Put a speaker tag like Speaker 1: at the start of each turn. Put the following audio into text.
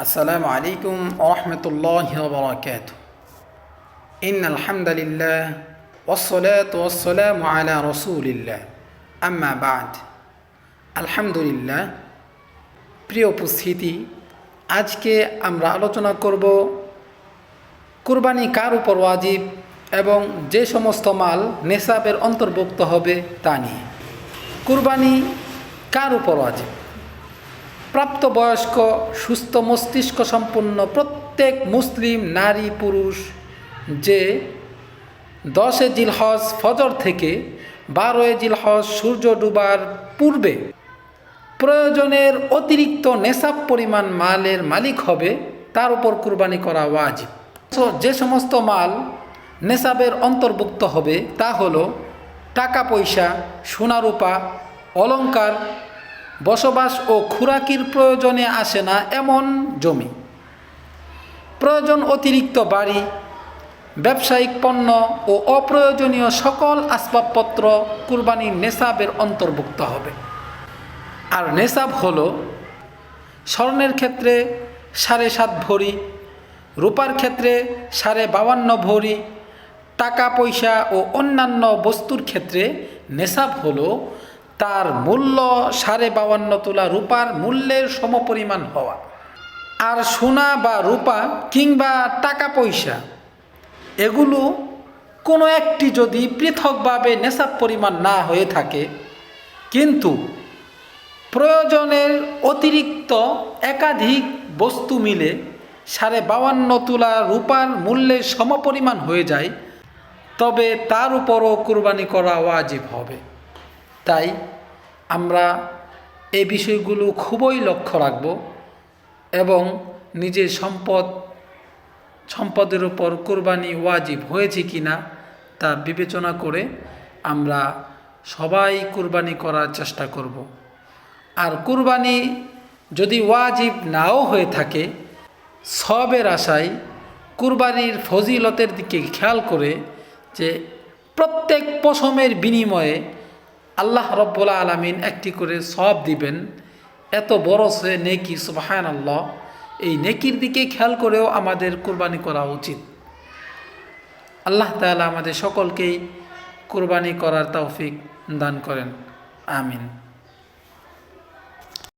Speaker 1: আসসালামু আলাইকুম ওয়া রাহমাতুল্লাহি ওয়া বারাকাতুহু। ইন্নাল হামদালিল্লাহ ওয়াসসালাতু ওয়াসসালামু আলা রাসূলিল্লাহ, আম্মা বা'দ। আলহামদুলিল্লাহ, প্রিয় উপস্থিতি, আজকে আমরা আলোচনা করব কুরবানি কার উপর ওয়াজিব এবং যে সমস্ত মাল নেসাবের অন্তর্ভুক্ত হবে তা নিয়ে। কুরবানি কার উপর ওয়াজিব? প্রাপ্তবয়স্ক সুস্থ মস্তিষ্ক সম্পন্ন প্রত্যেক মুসলিম নারী পুরুষ যে 10 জিলহজ ফজর থেকে 12 জিলহজ সূর্য ডুবার পূর্বে প্রয়োজনের অতিরিক্ত নেসাব পরিমাণ মালের মালিক হবে, তার উপর কুরবানি করা ওয়াজিব। যে সমস্ত মাল নেসাবের অন্তর্ভুক্ত হবে তা হলো টাকা পয়সা, সোনা রূপা, অলংকার, বসবাস ও খুরাকির প্রয়োজনে আসে না এমন জমি, প্রয়োজন অতিরিক্ত বাড়ি, ব্যবসায়িক পণ্য ও অপ্রয়োজনীয় সকল আসবাবপত্র কুরবানির নেসাবের অন্তর্ভুক্ত হবে। আর নেসাব হলো স্বর্ণের ক্ষেত্রে 7.5 ভরি, রূপার ক্ষেত্রে 52.5 ভরি, টাকা পয়সা ও অন্যান্য বস্তুর ক্ষেত্রে নেসাব হলো তার মূল্য 52.5 তোলা রূপার মূল্যের সমপরিমাণ হওয়া। আর সোনা বা রূপা কিংবা টাকা পয়সা এগুলো কোনো একটি যদি পৃথকভাবে নেসাব পরিমাণ না হয়ে থাকে, কিন্তু প্রয়োজনের অতিরিক্ত একাধিক বস্তু মিলে 52.5 তোলা রূপার মূল্যের সমপরিমাণ হয়ে যায়, তবে তার উপরও কুরবানি করা ওয়াজিব হবে। তাই আমরা এই বিষয়গুলো খুবই লক্ষ্য রাখব এবং নিজের সম্পদের উপর কুরবানি ওয়াজিব হয়েছে কি না তা বিবেচনা করে আমরা সবাই কুরবানি করার চেষ্টা করব। আর কুরবানি যদি ওয়াজিব নাও হয়ে থাকে, সওয়াবের আশায় কুরবানির ফজিলতের দিকে খেয়াল করে যে প্রত্যেক পশমের বিনিময়ে আল্লাহ রব্বুল আলামিন একটি করে সওয়াব দিবেন, এত বড় সে নেকি, সুবহানাল্লাহ। এই নেকির দিকে খেয়াল করেও আমাদের কুরবানি করা উচিত। আল্লাহ তাআলা আমাদের সকলকেই কুরবানি করার তৌফিক দান করেন, আমিন।